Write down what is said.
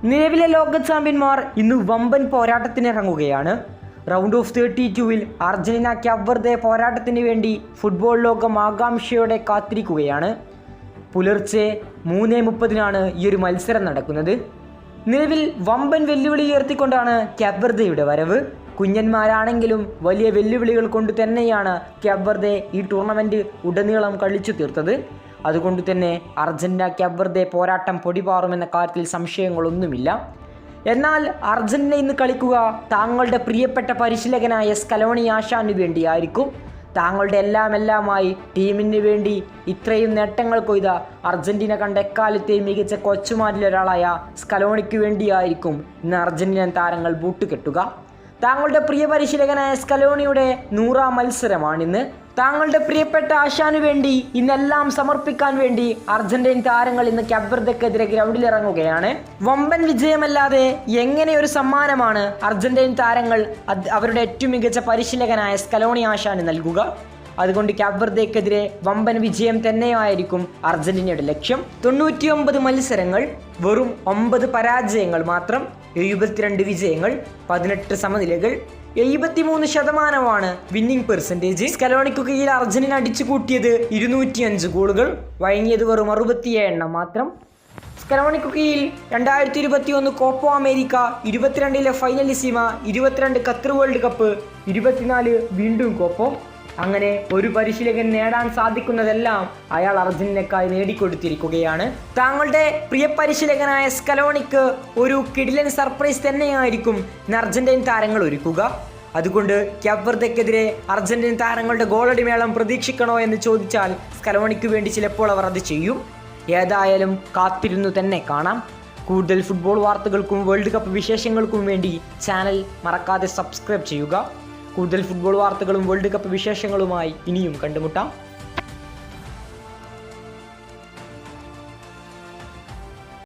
നിലവിലെ ലോക ചാമ്പ്യന്മാർ ഇന്ന് വമ്പൻ പോരാട്ടത്തിനിറങ്ങുകയാണ്. റൗണ്ട് ഓഫ് 32-ൽ അർജന്റീന ക്യാപ് വെർദെ പോരാട്ടത്തിന് വേണ്ടി ഫുട്ബോൾ ലോകം ആകാംക്ഷയോടെ കാത്തിരിക്കുകയാണ്. പുലർച്ചെ 3:30 ഈ ഒരു മത്സരം നടക്കുന്നത്. നിലവിൽ വമ്പൻ വെല്ലുവിളി ഉയർത്തിക്കൊണ്ടാണ് ക്യാപ് വെർദെയുടെ വരവ്. കുഞ്ഞന്മാരാണെങ്കിലും വലിയ വെല്ലുവിളികൾ കൊണ്ട് തന്നെയാണ് ക്യാപ് വെർദെ ഈ ടൂർണമെൻറ്റ് ഉടനീളം കളിച്ചു തീർത്തത്. അതുകൊണ്ട് തന്നെ അർജന്റീന ക്യാപ് വെർദെ പോരാട്ടം പൊടിപാറുമെന്ന കാര്യത്തിൽ സംശയങ്ങളൊന്നുമില്ല. എന്നാൽ അർജന്റീന ഇന്ന് കളിക്കുക താങ്കളുടെ പ്രിയപ്പെട്ട പരിശീലകനായ സ്കലോണി ആശാനു വേണ്ടിയായിരിക്കും. താങ്കളുടെ എല്ലാമായി ടീമിന് വേണ്ടി ഇത്രയും നേട്ടങ്ങൾ കൊയ്ത അർജന്റീന കണ്ട എക്കാലത്തെയും മികച്ച കോച്ചുമാരിലൊരാളായ സ്കലോണിക്ക് വേണ്ടിയായിരിക്കും ഇന്ന് അർജന്റീനൻ താരങ്ങൾ ബൂട്ടുകെട്ടുക. താങ്കളുടെ പ്രിയ പരിശീലകനായ സ്കലോണിയുടെ 100ാം മത്സരമാണിന്ന്. താങ്കളുടെ പ്രിയപ്പെട്ട ആശാനു വേണ്ടി ഇന്നെല്ലാം സമർപ്പിക്കാൻ വേണ്ടി അർജന്റീൻ താരങ്ങൾ ഇന്ന് ക്യാപ് വെർദെക്കെതിരെ ഗ്രൗണ്ടിലിറങ്ങുകയാണ്. വമ്പൻ വിജയമല്ലാതെ എങ്ങനെ ഒരു സമ്മാനമാണ് അർജന്റീൻ താരങ്ങൾ അവരുടെ ഏറ്റവും മികച്ച പരിശീലകനായ സ്കലോണി ആശാന് നൽകുക? അതുകൊണ്ട് ക്യാപ് വെർദെക്കെതിരെ വമ്പൻ വിജയം തന്നെയായിരിക്കും അർജന്റീനയുടെ ലക്ഷ്യം. 99 മത്സരങ്ങൾ, വെറും 9 പരാജയങ്ങൾ മാത്രം, 72 വിജയങ്ങൾ, 18 സമനിലകൾ, 73% വിന്നിംഗ് പെർസെൻറ്റേജ്. സ്കലോണിക്കു കീഴിൽ അർജന്റീന അടിച്ചു കൂട്ടിയത് 205 ഗോളുകൾ, വഴങ്ങിയത് വെറും 67 മാത്രം. സ്കലോണിക്കു കീഴിൽ 2021 Copa America, 22 Finalissima, 22 Qatar world cup, 24 വീണ്ടും കോപ്പ. അങ്ങനെ ഒരു പരിശീലകൻ നേടാൻ സാധിക്കുന്നതെല്ലാം അയാൾ അർജന്റീനക്കായി നേടിക്കൊടുത്തിരിക്കുകയാണ്. താങ്കളുടെ പ്രിയ പരിശീലകനായ സ്കലോണിക്ക് ഒരു കിടിലൻ സർപ്രൈസ് തന്നെയായിരിക്കും അർജന്റീൻ താരങ്ങൾ ഒരുക്കുക. അതുകൊണ്ട് ക്യാപ് വെർദെക്കെതിരെ അർജന്റീൻ താരങ്ങളുടെ ഗോളടി മേളം പ്രതീക്ഷിക്കണോ എന്ന് ചോദിച്ചാൽ സ്കലോണിക്ക് വേണ്ടി ചിലപ്പോൾ അവർ അത് ചെയ്യും. ഏതായാലും കാത്തിരുന്നു തന്നെ കാണാം. കൂടുതൽ ഫുട്ബോൾ വാർത്തകൾക്കും വേൾഡ് കപ്പ് വിശേഷങ്ങൾക്കും വേണ്ടി ചാനൽ മറക്കാതെ സബ്സ്ക്രൈബ് ചെയ്യുക. കൂടുതൽ ഫുട്ബോൾ വാർത്തകളും വേൾഡ് കപ്പ് വിശേഷങ്ങളുമായി ഇനിയും കണ്ടുമുട്ടാം.